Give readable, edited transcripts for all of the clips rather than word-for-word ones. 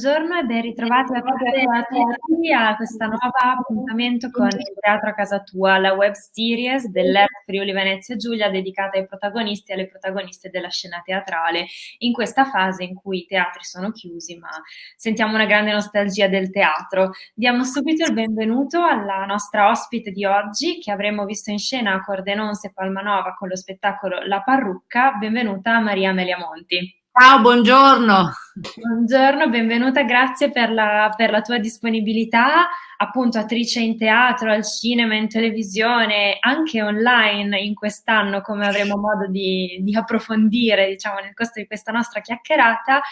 buongiorno e ben ritrovati a tutte e a tutti a questo nuovo appuntamento con il Teatro a Casa Tua, la web series dell'ERT Friuli Venezia Giulia dedicata ai protagonisti e alle protagoniste della scena teatrale in questa fase in cui i teatri sono chiusi, ma sentiamo una grande nostalgia del teatro. Diamo subito il benvenuto alla nostra ospite di oggi che avremo visto in scena a Cordenonse e Palmanova con lo spettacolo La Parrucca. Benvenuta Maria Amelia Monti. Ciao, buongiorno. Buongiorno, benvenuta, grazie per la tua disponibilità, appunto attrice in teatro, al cinema, in televisione, anche online in quest'anno, come avremo modo di approfondire, diciamo, nel corso di questa nostra chiacchierata.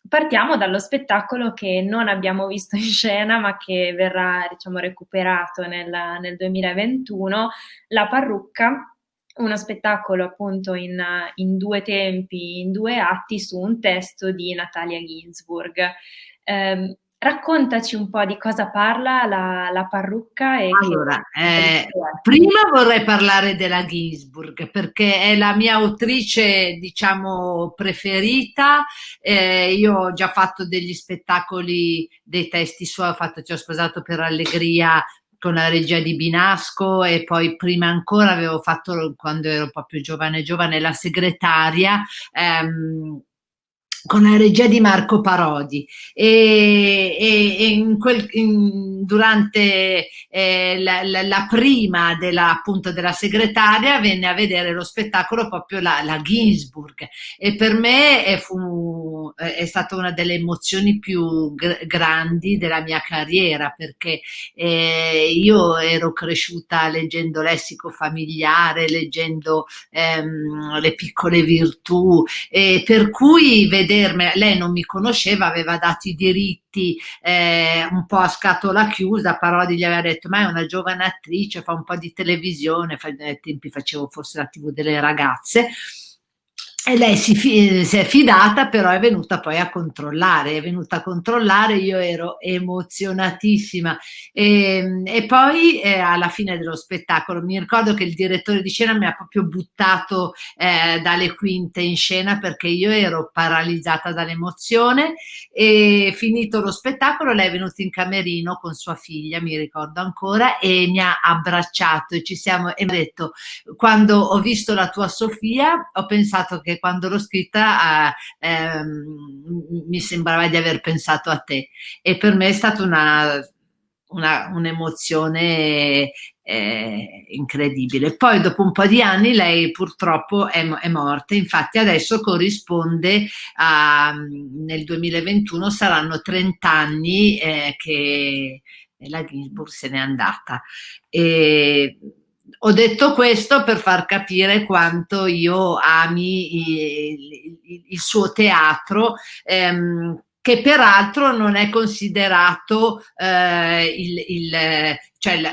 Partiamo dallo spettacolo che non abbiamo visto in scena, ma che verrà, diciamo, recuperato nel 2021, La Parrucca. Uno spettacolo appunto in due tempi, in due atti, su un testo di Natalia Ginzburg. Raccontaci un po' di cosa parla la parrucca e Allora, che... prima vorrei parlare della Ginsburg perché è la mia autrice, diciamo, preferita. Io ho già fatto degli spettacoli, dei testi suoi, Ci ho sposato per Allegria con la regia di Binasco e poi prima ancora avevo fatto, quando ero proprio giovane, La segretaria, con la regia di Marco Parodi durante la prima appunto della segretaria venne a vedere lo spettacolo proprio la Ginsburg e per me è stata una delle emozioni più grandi della mia carriera perché io ero cresciuta leggendo Lessico familiare, leggendo Le piccole virtù, per cui lei non mi conosceva, aveva dato i diritti un po' a scatola chiusa. Parodi gli aveva detto: ma è una giovane attrice, fa un po' di televisione, ai tempi facevo forse la TV delle ragazze. E lei si è fidata, però è venuta poi a controllare, io ero emozionatissima e poi alla fine dello spettacolo mi ricordo che il direttore di scena mi ha proprio buttato dalle quinte in scena perché io ero paralizzata dall'emozione e finito lo spettacolo lei è venuta in camerino con sua figlia, mi ricordo ancora, e mi ha abbracciato e mi ha detto: quando ho visto la tua Sofia ho pensato che quando l'ho scritta mi sembrava di aver pensato a te e per me è stata un'emozione incredibile. Poi dopo un po' di anni lei purtroppo è morta, infatti adesso corrisponde nel 2021 saranno 30 anni che la Ginsburg se n'è andata. E ho detto questo per far capire quanto io ami il suo teatro, che peraltro non è considerato cioè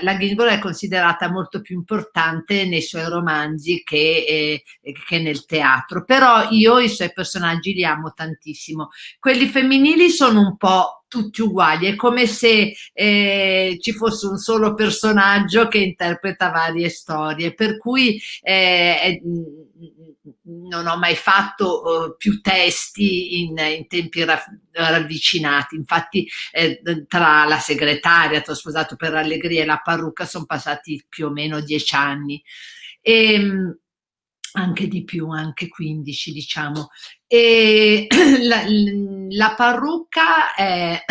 la Ginsburg è considerata molto più importante nei suoi romanzi che nel teatro, però io i suoi personaggi li amo tantissimo. Quelli femminili sono un po' tutti uguali, è come se ci fosse un solo personaggio che interpreta varie storie, per cui non ho mai fatto più testi in tempi ravvicinati. Infatti tra la segretaria, T'ho sposato per Allegria e La Parrucca sono passati più o meno 10 anni. Anche di più, anche 15 diciamo. E la Parrucca è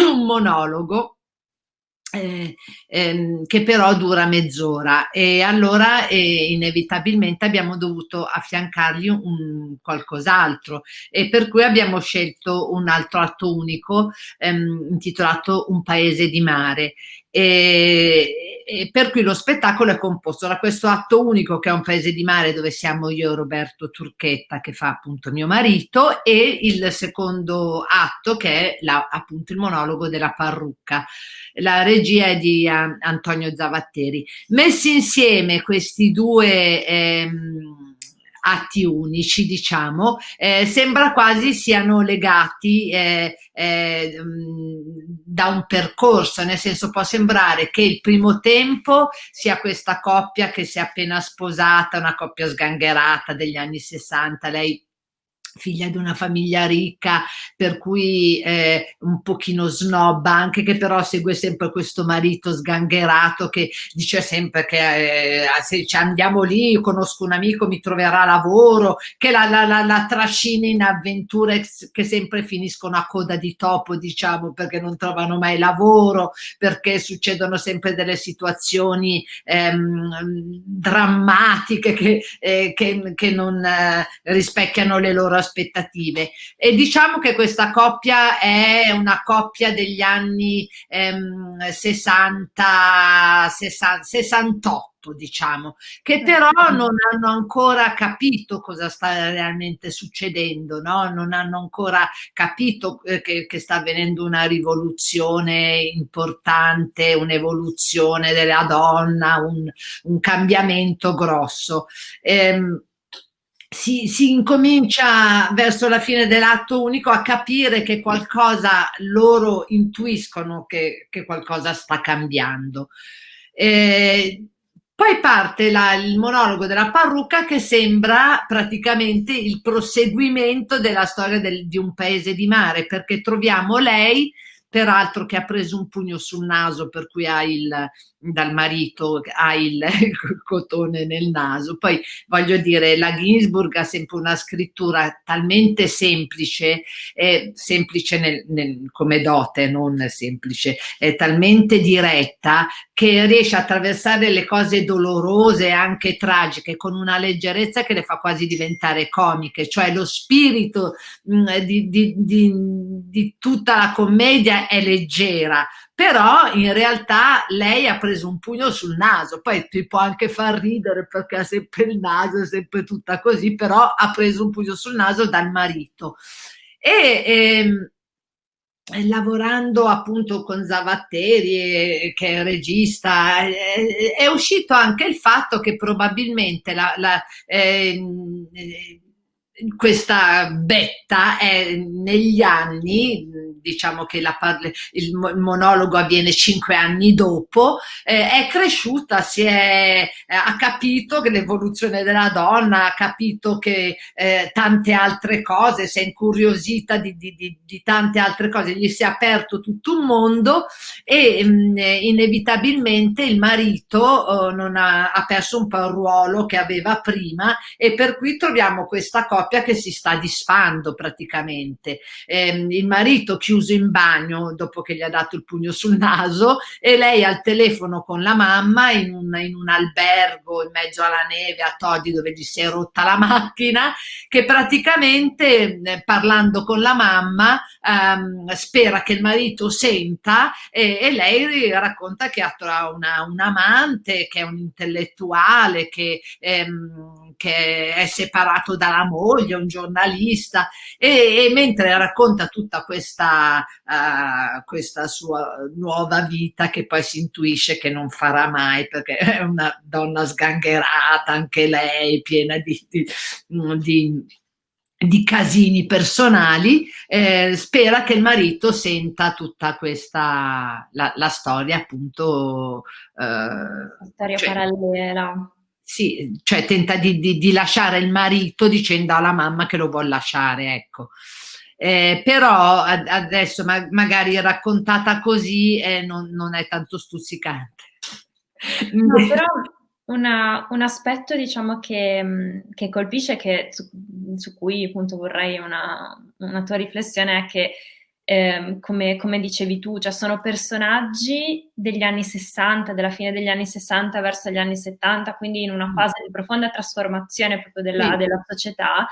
un monologo che però dura mezz'ora e allora inevitabilmente abbiamo dovuto affiancargli qualcos'altro e per cui abbiamo scelto un altro atto unico intitolato Un paese di mare e per cui lo spettacolo è composto da questo atto unico che è Un paese di mare dove siamo io e Roberto Turchetta che fa appunto mio marito e il secondo atto che è appunto il monologo della Parrucca. La regia è di Antonio Zavatteri. Messi insieme questi due atti unici, diciamo, sembra quasi siano legati da un percorso, nel senso può sembrare che il primo tempo sia questa coppia che si è appena sposata, una coppia sgangherata degli anni 60, lei figlia di una famiglia ricca, per cui un pochino snob anche, che però segue sempre questo marito sgangherato che dice sempre che se ci andiamo lì, io conosco un amico, mi troverà lavoro, che la trascina in avventure che sempre finiscono a coda di topo, diciamo, perché non trovano mai lavoro, perché succedono sempre delle situazioni drammatiche che non rispecchiano le loro aspettative. E diciamo che questa coppia è una coppia degli anni 60, 68, diciamo, che però non hanno ancora capito cosa sta realmente succedendo, no? Non hanno ancora capito che sta avvenendo una rivoluzione importante, un'evoluzione della donna, un cambiamento grosso. Si incomincia verso la fine dell'atto unico a capire che qualcosa, loro intuiscono che qualcosa sta cambiando. Poi parte il monologo della parrucca, che sembra praticamente il proseguimento della storia di un paese di mare, perché troviamo lei, peraltro, che ha preso un pugno sul naso, per cui dal marito ha il cotone nel naso. Poi voglio dire, la Ginsburg ha sempre una scrittura talmente semplice, semplice come dote, non semplice, è talmente diretta, che riesce a attraversare le cose dolorose e anche tragiche con una leggerezza che le fa quasi diventare comiche, cioè lo spirito di tutta la commedia è leggera, però in realtà lei ha preso un pugno sul naso, poi ti può anche far ridere perché ha sempre il naso, è sempre tutta così, però ha preso un pugno sul naso dal marito. E lavorando appunto con Zavatteri, che è regista, è uscito anche il fatto che probabilmente questa Betta è negli anni, diciamo che il monologo avviene 5 anni dopo, è cresciuta, ha capito che l'evoluzione della donna, ha capito che tante altre cose, si è incuriosita di tante altre cose, gli si è aperto tutto un mondo e inevitabilmente il marito non ha perso un po' il ruolo che aveva prima, e per cui troviamo questa coppia che si sta disfando praticamente. Il marito chiuso in bagno dopo che gli ha dato il pugno sul naso, e lei al telefono con la mamma in un albergo in mezzo alla neve a Todi, dove gli si è rotta la macchina, che praticamente parlando con la mamma spera che il marito senta, e lei racconta che ha un amante che è un intellettuale che è separato dalla moglie, un giornalista, e mentre racconta tutta questa sua nuova vita, che poi si intuisce che non farà mai, perché è una donna sgangherata anche lei, piena di casini personali, spera che il marito senta tutta questa la storia, appunto, Storia cioè, parallela. sì, cioè tenta di lasciare il marito dicendo alla mamma che lo vuol lasciare, ecco. Però adesso magari raccontata così non è tanto stuzzicante. No, però un aspetto, diciamo, che colpisce, su cui appunto vorrei una tua riflessione, è che come dicevi tu, cioè sono personaggi degli anni 60, della fine degli anni 60 verso gli anni 70, quindi in una fase di profonda trasformazione proprio della società,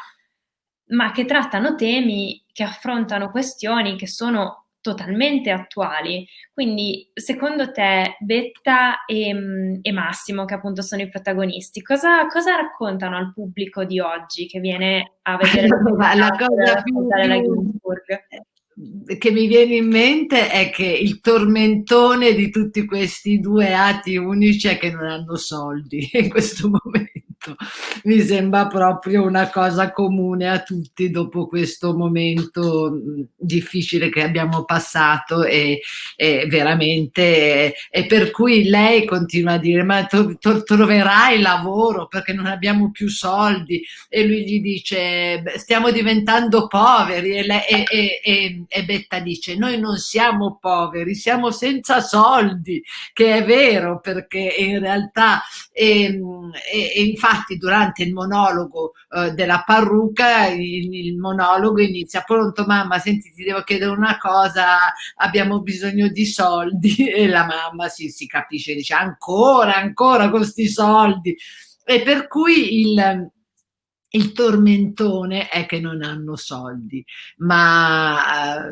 ma che trattano temi, che affrontano questioni che sono totalmente attuali. Quindi, secondo te, Betta e Massimo, che appunto sono i protagonisti, cosa raccontano al pubblico di oggi che viene a vedere la cosa la Ginsburg? che mi viene in mente è che il tormentone di tutti questi due atti unici è che non hanno soldi in questo momento. Mi sembra proprio una cosa comune a tutti dopo questo momento difficile che abbiamo passato e veramente, e per cui lei continua a dire ma troverai lavoro perché non abbiamo più soldi e lui gli dice stiamo diventando poveri e Betta dice noi non siamo poveri, siamo senza soldi, che è vero perché in realtà e infatti durante il monologo della parrucca il monologo inizia pronto mamma senti ti devo chiedere una cosa abbiamo bisogno di soldi e la mamma si capisce dice ancora con sti soldi e per cui il tormentone è che non hanno soldi, ma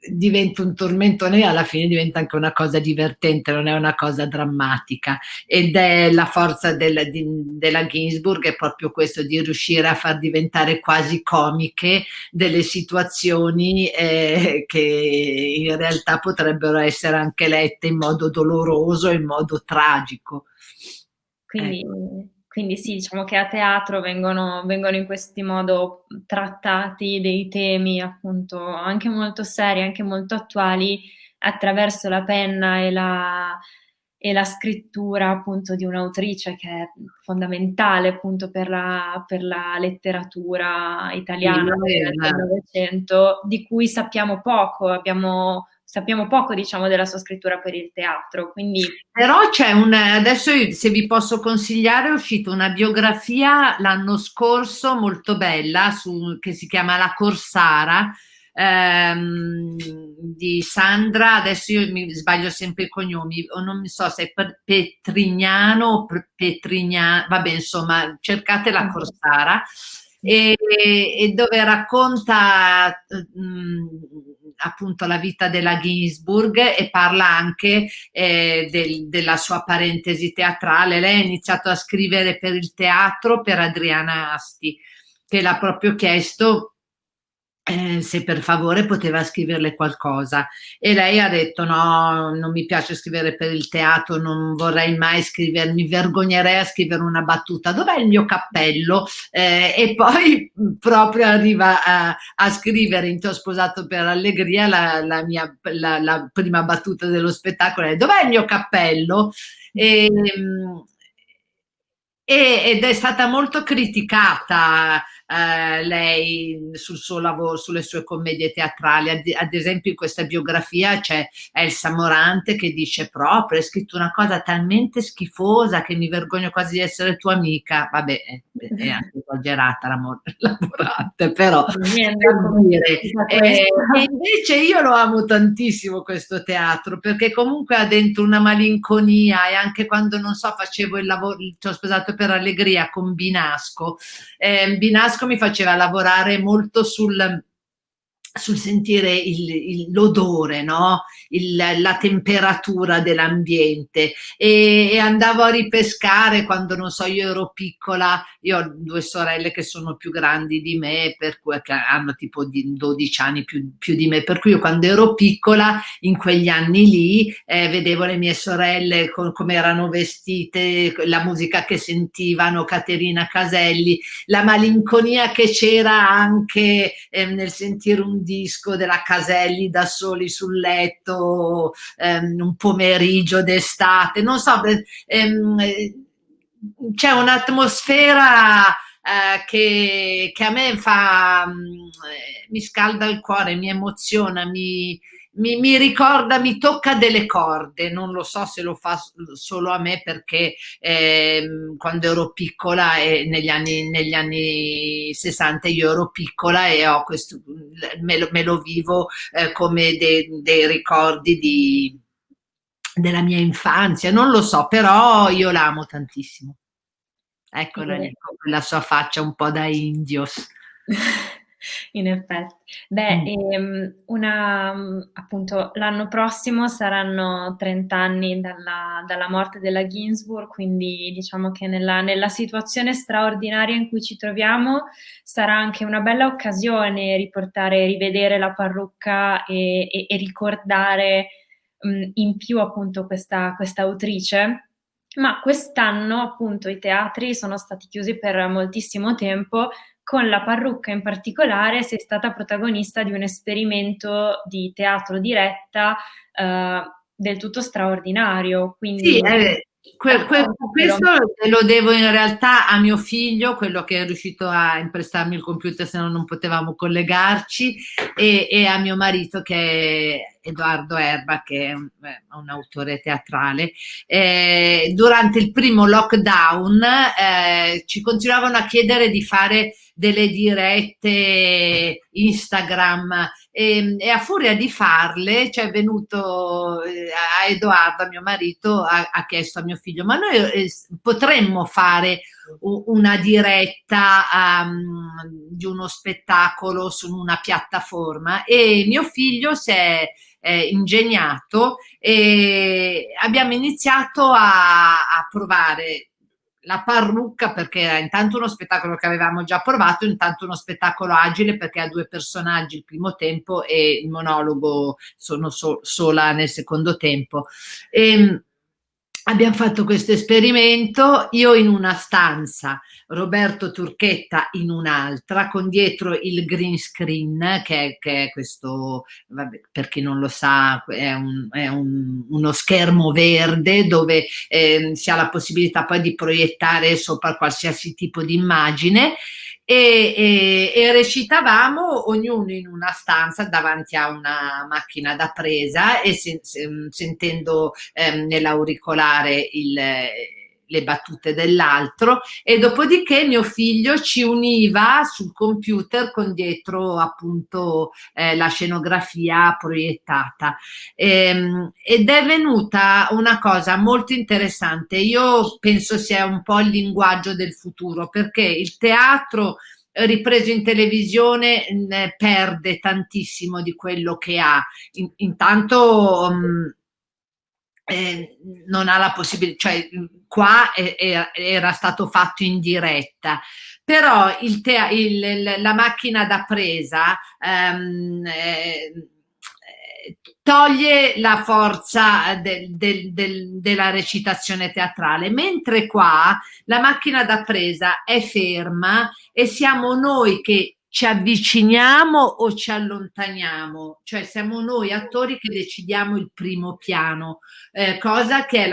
diventa un tormentone e alla fine diventa anche una cosa divertente, non è una cosa drammatica. Ed è la forza della Ginsburg, è proprio questo di riuscire a far diventare quasi comiche delle situazioni che in realtà potrebbero essere anche lette in modo doloroso, in modo tragico. Quindi, quindi sì, diciamo che a teatro vengono in questi modo trattati dei temi appunto anche molto seri, anche molto attuali attraverso la penna e la scrittura appunto di un'autrice che è fondamentale appunto per la letteratura Sì, italiana del Novecento, di cui sappiamo poco diciamo della sua scrittura per il teatro, quindi però c'è adesso se vi posso consigliare, è uscita una biografia l'anno scorso molto bella che si chiama La Corsara di Sandra, adesso io mi sbaglio sempre i cognomi, o non mi so se è Petrignano o Petrignano, vabbè insomma cercate La Corsara e dove racconta appunto la vita della Ginsburg e parla anche della sua parentesi teatrale. Lei ha iniziato a scrivere per il teatro per Adriana Asti, che l'ha proprio chiesto se per favore poteva scriverle qualcosa e lei ha detto no, non mi piace scrivere per il teatro, non vorrei mai scrivere, mi vergognerei a scrivere una battuta, dov'è il mio cappello? E poi proprio arriva a scrivere in Ti ho sposato per allegria la prima battuta dello spettacolo è dov'è il mio cappello? E, ed è stata molto criticata lei sul suo lavoro, sulle sue commedie teatrali. Ad esempio, in questa biografia c'è Elsa Morante che dice proprio: hai scritto una cosa talmente schifosa che mi vergogno quasi di essere tua amica. Vabbè, è anche esagerata la Morante, però per dire. E invece io lo amo tantissimo questo teatro perché comunque ha dentro una malinconia e anche quando non so facevo il lavoro, ci ho sposato per allegria con Binasco, Binasco mi faceva lavorare molto sul sentire l'odore, no? La temperatura dell'ambiente e andavo a ripescare quando non so, io ero piccola, io ho due sorelle che sono più grandi di me, per cui che hanno tipo 12 anni più di me, per cui io quando ero piccola in quegli anni lì vedevo le mie sorelle come erano vestite, la musica che sentivano, Caterina Caselli, la malinconia che c'era anche nel sentire un disco della Caselli da soli sul letto, un pomeriggio d'estate, non so, c'è un'atmosfera che a me mi scalda il cuore, mi emoziona, mi ricorda, mi tocca delle corde, non lo so se lo fa solo a me perché quando ero piccola e negli anni 60 io ero piccola e ho questo, me lo vivo come dei ricordi della mia infanzia, non lo so, però io l'amo tantissimo. Eccola lì, con la sua faccia un po' da indios. In effetti. Beh, appunto, l'anno prossimo saranno 30 anni dalla morte della Ginsburg, quindi diciamo che nella situazione straordinaria in cui ci troviamo sarà anche una bella occasione rivedere la parrucca e ricordare in più appunto questa autrice Ma quest'anno appunto i teatri sono stati chiusi per moltissimo tempo. Con la parrucca in particolare sei stata protagonista di un esperimento di teatro diretta del tutto straordinario, Sì, quindi raccontacelo. questo lo devo in realtà a mio figlio, quello che è riuscito a imprestarmi il computer, se no non potevamo collegarci, e a mio marito che è Edoardo Erba, che è un autore teatrale. Durante il primo lockdown ci continuavano a chiedere di fare delle dirette Instagram e a furia di farle ci è venuto a Edoardo, a mio marito, ha chiesto a mio figlio, ma noi potremmo fare una diretta di uno spettacolo su una piattaforma, e mio figlio si è ingegnato e abbiamo iniziato a provare la parrucca, perché era intanto uno spettacolo che avevamo già provato, intanto uno spettacolo agile perché ha due personaggi il primo tempo e il monologo sono sola nel secondo tempo. E abbiamo fatto questo esperimento, io in una stanza, Roberto Turchetta in un'altra, con dietro il green screen, che è questo, vabbè, per chi non lo sa, uno schermo verde dove si ha la possibilità poi di proiettare sopra qualsiasi tipo di immagine. E recitavamo ognuno in una stanza davanti a una macchina da presa e sentendo nell'auricolare le battute dell'altro, e dopodiché mio figlio ci univa sul computer con dietro appunto la scenografia proiettata. Ed è venuta una cosa molto interessante. Io penso sia un po' il linguaggio del futuro, perché il teatro ripreso in televisione perde tantissimo di quello che ha. Intanto non ha la possibilità, cioè qua era stato fatto in diretta, però la macchina da presa toglie la forza della recitazione teatrale, mentre qua la macchina da presa è ferma e siamo noi che ci avviciniamo o ci allontaniamo, cioè siamo noi attori che decidiamo il primo piano, cosa che,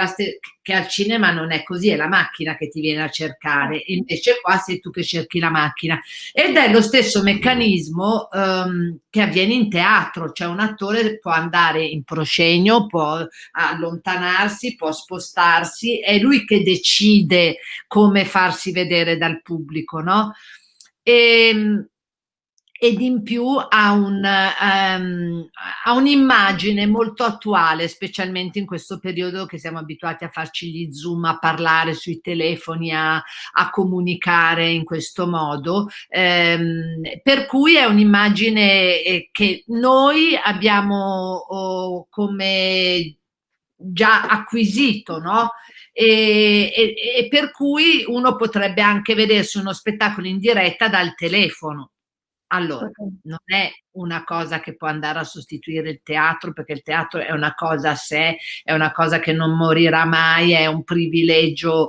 che al cinema non è così, è la macchina che ti viene a cercare, e invece qua sei tu che cerchi la macchina. Ed è lo stesso meccanismo che avviene in teatro, cioè un attore può andare in proscenio, può allontanarsi, può spostarsi, è lui che decide come farsi vedere dal pubblico, no? E, ed in più ha un'immagine molto attuale, specialmente in questo periodo che siamo abituati a farci gli zoom, a parlare sui telefoni, a comunicare in questo modo, per cui è un'immagine che noi abbiamo come già acquisito, no? E per cui uno potrebbe anche vedersi uno spettacolo in diretta dal telefono. Allora, non è una cosa che può andare a sostituire il teatro, perché il teatro è una cosa a sé, è una cosa che non morirà mai, è un privilegio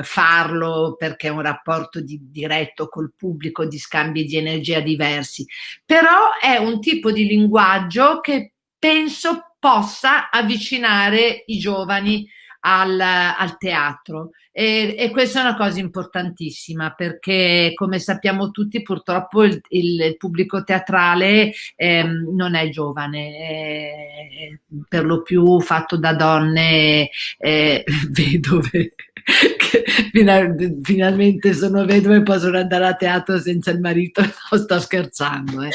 farlo perché è un rapporto diretto col pubblico, di scambi di energia diversi, però è un tipo di linguaggio che penso possa avvicinare i giovani al teatro. E questa è una cosa importantissima perché, come sappiamo tutti, purtroppo il pubblico teatrale non è giovane, è per lo più fatto da donne vedove. Che finalmente sono vedove e possono andare a teatro senza il marito. No, sto scherzando.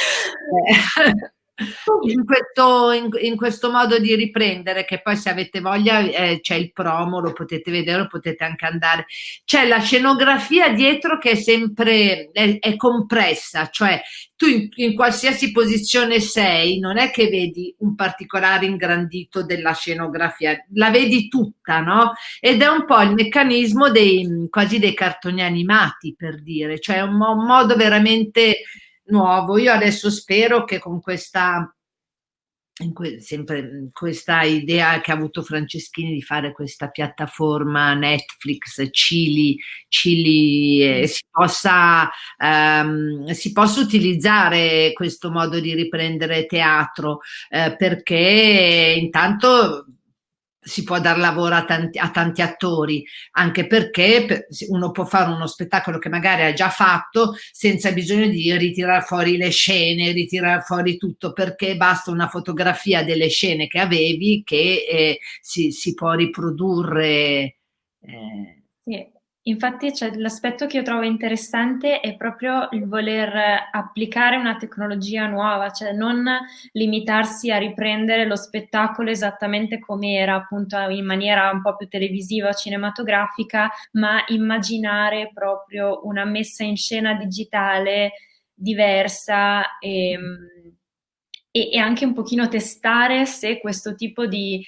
In questo modo di riprendere, che poi se avete voglia c'è il promo, lo potete vedere, lo potete anche andare, c'è la scenografia dietro che è sempre è compressa, cioè tu in qualsiasi posizione sei, non è che vedi un particolare ingrandito della scenografia, la vedi tutta, no? Ed è un po' il meccanismo quasi dei cartoni animati, per dire, cioè un modo veramente nuovo. Io adesso spero che con questa sempre questa idea che ha avuto Franceschini di fare questa piattaforma Netflix, Cili, si possa utilizzare questo modo di riprendere teatro, perché intanto si può dar lavoro a tanti attori, anche perché uno può fare uno spettacolo che magari ha già fatto senza bisogno di ritirare fuori le scene, ritirare fuori tutto, perché basta una fotografia delle scene che avevi che si può riprodurre. Sì. Infatti l'aspetto che io trovo interessante è proprio il voler applicare una tecnologia nuova, cioè non limitarsi a riprendere lo spettacolo esattamente come era, appunto in maniera un po' più televisiva o cinematografica, ma immaginare proprio una messa in scena digitale diversa e anche un pochino testare se questo tipo di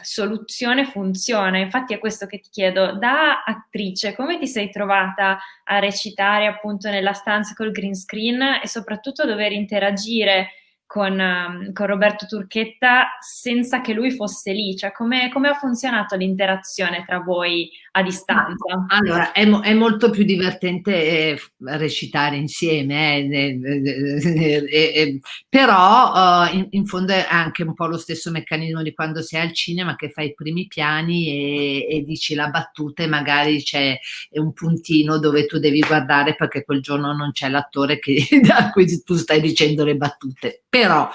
soluzione funziona. Infatti è questo che ti chiedo, da attrice, come ti sei trovata a recitare appunto nella stanza col green screen e soprattutto dover interagire con Roberto Turchetta senza che lui fosse lì? Cioè, come ha funzionato l'interazione tra voi a distanza? Allora, è molto più divertente recitare insieme, però in fondo è anche un po' lo stesso meccanismo di quando sei al cinema, che fai i primi piani e dici la battuta e magari c'è un puntino dove tu devi guardare perché quel giorno non c'è l'attore a cui tu stai dicendo le battute. Però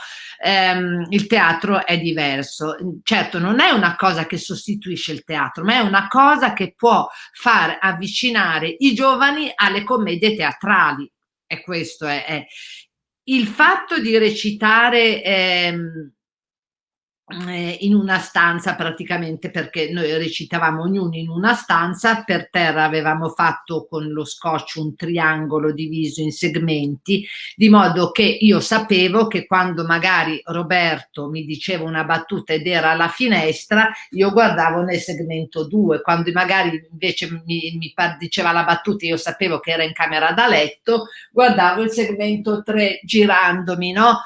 il teatro è diverso. Certo, non è una cosa che sostituisce il teatro, ma è una cosa che può far avvicinare i giovani alle commedie teatrali. E questo è. Il fatto di recitare in una stanza praticamente, perché noi recitavamo ognuno in una stanza, per terra avevamo fatto con lo scotch un triangolo diviso in segmenti, di modo che io sapevo che quando magari Roberto mi diceva una battuta ed era alla finestra, io guardavo nel segmento 2, quando magari invece mi diceva la battuta, io sapevo che era in camera da letto, guardavo il segmento 3 girandomi, no?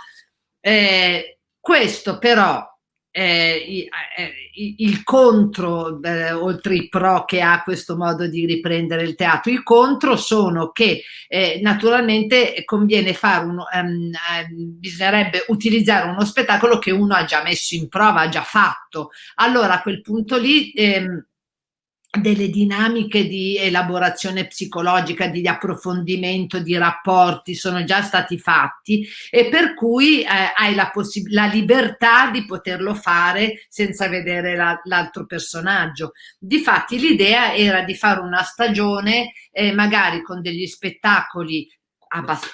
Questo però il contro, oltre i pro che ha questo modo di riprendere il teatro, i contro sono che naturalmente conviene fare bisognerebbe utilizzare uno spettacolo che uno ha già messo in prova, ha già fatto. Allora a quel punto lì delle dinamiche di elaborazione psicologica, di approfondimento, di rapporti sono già stati fatti e per cui hai la libertà di poterlo fare senza vedere l'altro personaggio. Difatti l'idea era di fare una stagione magari con degli spettacoli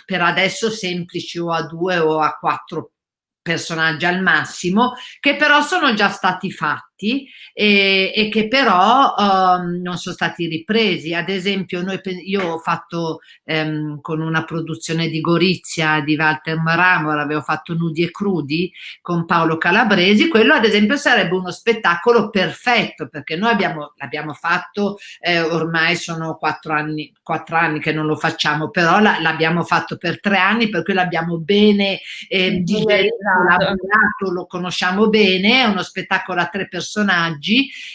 per adesso semplici o a 2 o a 4 personaggi al massimo, che però sono già stati fatti e che però non sono stati ripresi. Ad esempio, io ho fatto con una produzione di Gorizia di Walter Marmora, avevo fatto Nudi e Crudi con Paolo Calabresi. Quello, ad esempio, sarebbe uno spettacolo perfetto perché noi l'abbiamo fatto, ormai sono 4 anni che non lo facciamo, però l'abbiamo fatto per 3 anni, per cui l'abbiamo bene digerito, lavorato, lo conosciamo bene. È uno spettacolo a 3 personaggi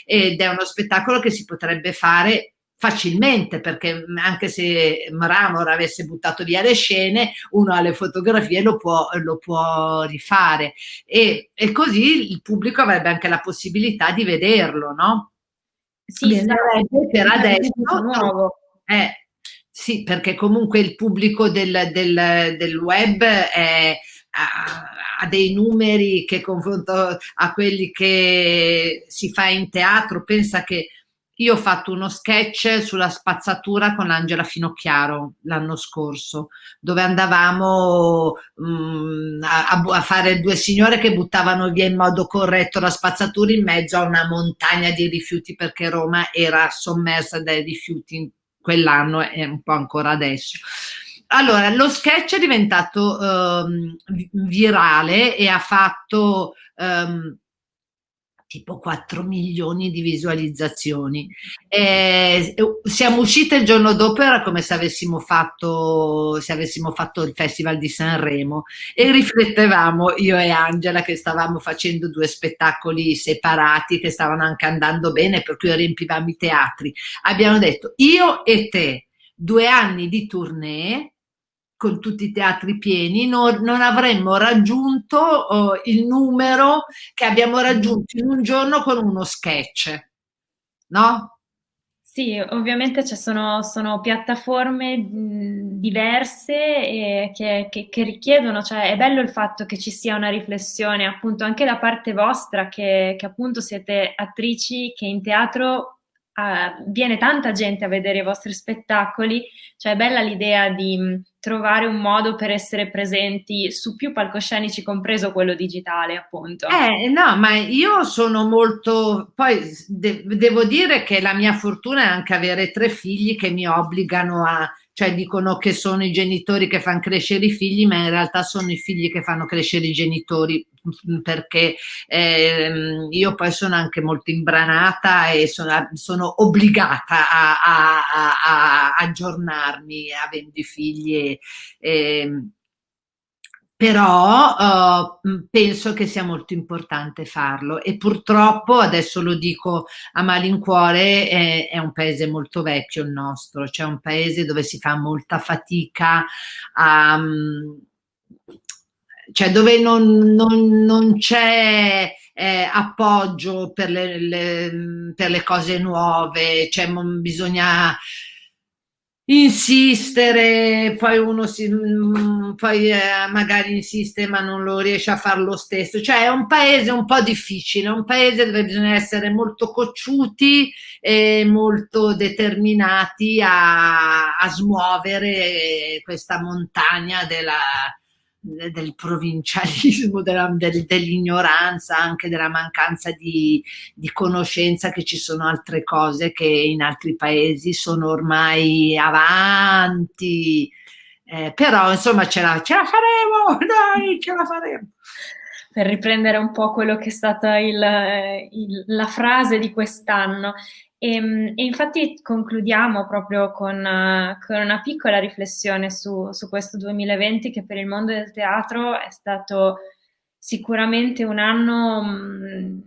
ed è uno spettacolo che si potrebbe fare facilmente, perché anche se Mramor avesse buttato via le scene, uno ha le fotografie e lo può rifare e così il pubblico avrebbe anche la possibilità di vederlo, no? Sì, esatto, per adesso nuovo. Sì, perché comunque il pubblico del web ha dei numeri che confronto a quelli che si fa in teatro. Pensa che io ho fatto uno sketch sulla spazzatura con Angela Finocchiaro l'anno scorso, dove andavamo a fare 2 signore che buttavano via in modo corretto la spazzatura in mezzo a una montagna di rifiuti, perché Roma era sommersa dai rifiuti quell'anno e un po' ancora adesso. Allora, lo sketch è diventato virale e ha fatto tipo 4 milioni di visualizzazioni. Siamo uscite il giorno dopo, era come se avessimo fatto il Festival di Sanremo, e riflettevamo io e Angela che stavamo facendo 2 spettacoli separati che stavano anche andando bene, per cui riempivamo i teatri. Abbiamo detto io e te, 2 anni di tournée con tutti i teatri pieni, non avremmo raggiunto il numero che abbiamo raggiunto in un giorno con uno sketch, no? Sì, ovviamente sono piattaforme diverse e che richiedono, cioè è bello il fatto che ci sia una riflessione appunto anche da parte vostra, che appunto siete attrici che in teatro viene tanta gente a vedere i vostri spettacoli, cioè è bella l'idea di trovare un modo per essere presenti su più palcoscenici, compreso quello digitale, appunto. No, ma io sono molto, poi devo dire che la mia fortuna è anche avere 3 figli che mi obbligano a, cioè dicono che sono i genitori che fanno crescere i figli, ma in realtà sono i figli che fanno crescere i genitori, perché io poi sono anche molto imbranata e sono obbligata a aggiornarmi avendo i figli e però penso che sia molto importante farlo, e purtroppo, adesso lo dico a malincuore, è un paese molto vecchio il nostro, cioè un paese dove si fa molta fatica a, cioè dove non c'è appoggio per le cose nuove, cioè bisogna insistere, poi poi magari insiste ma non lo riesce a fare lo stesso. Cioè è un paese un po' difficile, è un paese dove bisogna essere molto cocciuti e molto determinati a smuovere questa montagna del provincialismo, dell'ignoranza, anche della mancanza di conoscenza, che ci sono altre cose che in altri paesi sono ormai avanti, però insomma ce la faremo, dai, ce la faremo. Per riprendere un po' quello che è stata la frase di quest'anno. E infatti concludiamo proprio con una piccola riflessione su questo 2020, che per il mondo del teatro è stato sicuramente un anno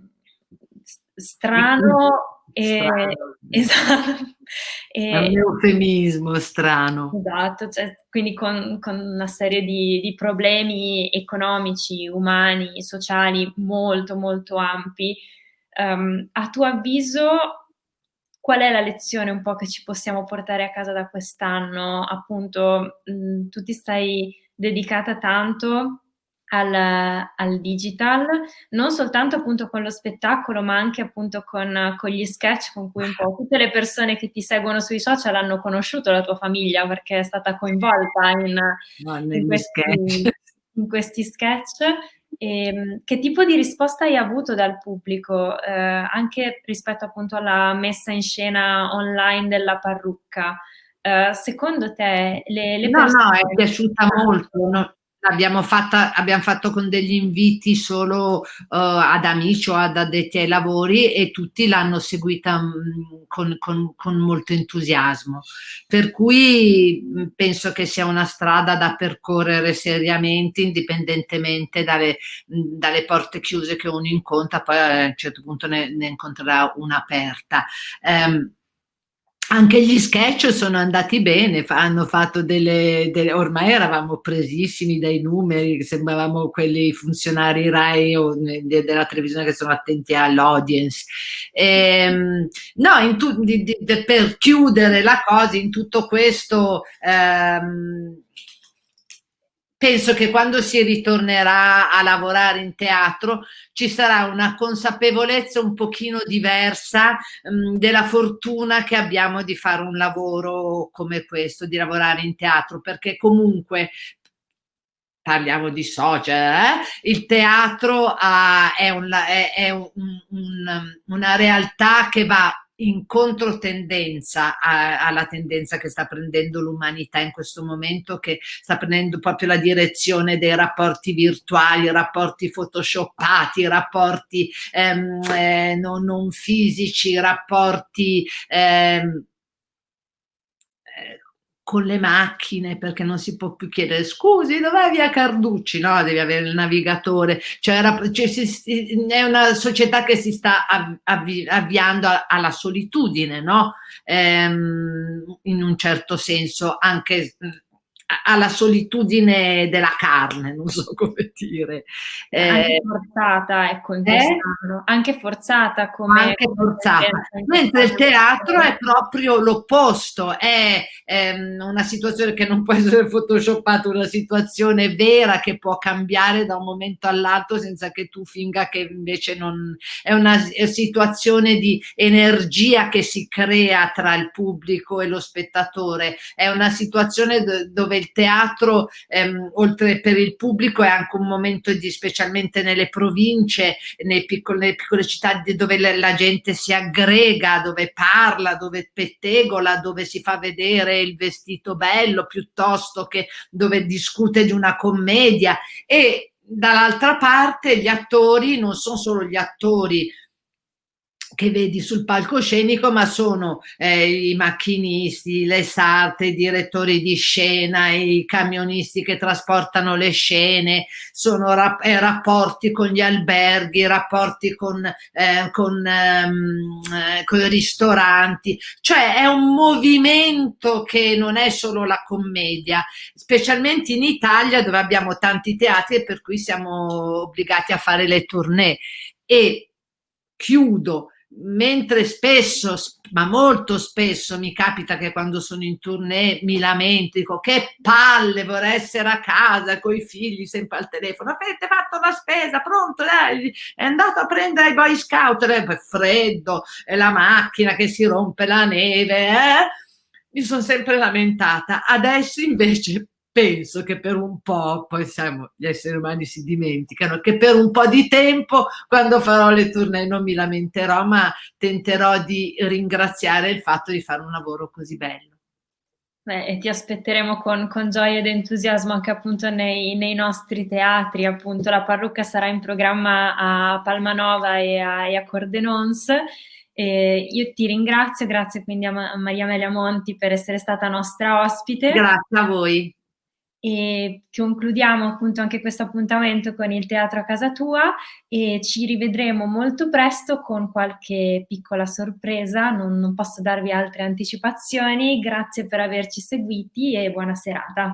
strano e Strano. esatto, È un eufemismo strano. esatto, cioè, quindi con una serie di problemi economici, umani, sociali molto, molto ampi. A tuo avviso, qual è la lezione un po' che ci possiamo portare a casa da quest'anno? Appunto, tu ti stai dedicata tanto al digital, non soltanto appunto con lo spettacolo, ma anche appunto con gli sketch con cui un po' tutte le persone che ti seguono sui social hanno conosciuto la tua famiglia perché è stata coinvolta No, in negli sketch. questi sketch. Che tipo di risposta hai avuto dal pubblico, anche rispetto appunto alla messa in scena online della parrucca? Secondo te le No, no, è persone... piaciuta molto. Abbiamo fatto con degli inviti solo ad amici o ad addetti ai lavori, e tutti l'hanno seguita con molto entusiasmo. Per cui penso che sia una strada da percorrere seriamente, indipendentemente dalle porte chiuse che uno incontra, poi a un certo punto ne incontrerà una aperta. Anche gli sketch sono andati bene, hanno fatto ormai eravamo presissimi dai numeri, sembravamo quelli funzionari Rai o della televisione che sono attenti all'audience. No, per chiudere la cosa, in tutto questo, penso che quando si ritornerà a lavorare in teatro ci sarà una consapevolezza un pochino diversa della fortuna che abbiamo di fare un lavoro come questo, di lavorare in teatro, perché comunque parliamo di social, il teatro è una realtà che va in controtendenza alla tendenza che sta prendendo l'umanità in questo momento, che sta prendendo proprio la direzione dei rapporti virtuali, rapporti photoshoppati, rapporti non fisici, rapporti con le macchine, perché non si può più chiedere scusi, dov'è via Carducci? No, devi avere il navigatore. Cioè, è una società che si sta avviando alla solitudine, no? In un certo senso, anche alla solitudine della carne, non so come dire. Anche Eh, forzata, ecco, in eh? quest'anno, anche forzata Anche come forzata, tendenza in mentre il quest'anno. teatro è proprio l'opposto, è una situazione che non può essere photoshoppata, una situazione vera che può cambiare da un momento all'altro senza che tu finga che invece non è una situazione di energia che si crea tra il pubblico e lo spettatore, è una situazione dove il teatro, oltre per il pubblico, è anche un momento di, specialmente nelle province, nelle piccole città dove la gente si aggrega, dove parla, dove pettegola, dove si fa vedere il vestito bello piuttosto che dove discute di una commedia. E dall'altra parte gli attori non sono solo gli attori che vedi sul palcoscenico, ma sono i macchinisti, le sarte, i direttori di scena, i camionisti che trasportano le scene, sono rapporti con gli alberghi, rapporti con i ristoranti, cioè è un movimento che non è solo la commedia, specialmente in Italia dove abbiamo tanti teatri e per cui siamo obbligati a fare le tournée. E chiudo, mentre spesso, ma molto spesso mi capita che quando sono in tournée mi lamento, dico che palle, vorrei essere a casa con i figli sempre al telefono, avete fatto la spesa, pronto, dai, è andato a prendere i Boy Scout, poi freddo, e la macchina che si rompe la neve, mi sono sempre lamentata. Adesso invece penso che per un po', poi siamo, gli esseri umani si dimenticano, che per un po' di tempo, quando farò le tournée, non mi lamenterò, ma tenterò di ringraziare il fatto di fare un lavoro così bello. Beh, e ti aspetteremo con gioia ed entusiasmo anche appunto nei nostri teatri, appunto la parrucca sarà in programma a Palmanova e a Cordenons. E io ti ringrazio, grazie quindi a Maria Amelia Monti per essere stata nostra ospite. Grazie a voi. E concludiamo appunto anche questo appuntamento con il Teatro a Casa Tua e ci rivedremo molto presto con qualche piccola sorpresa, non posso darvi altre anticipazioni. Grazie per averci seguiti e buona serata.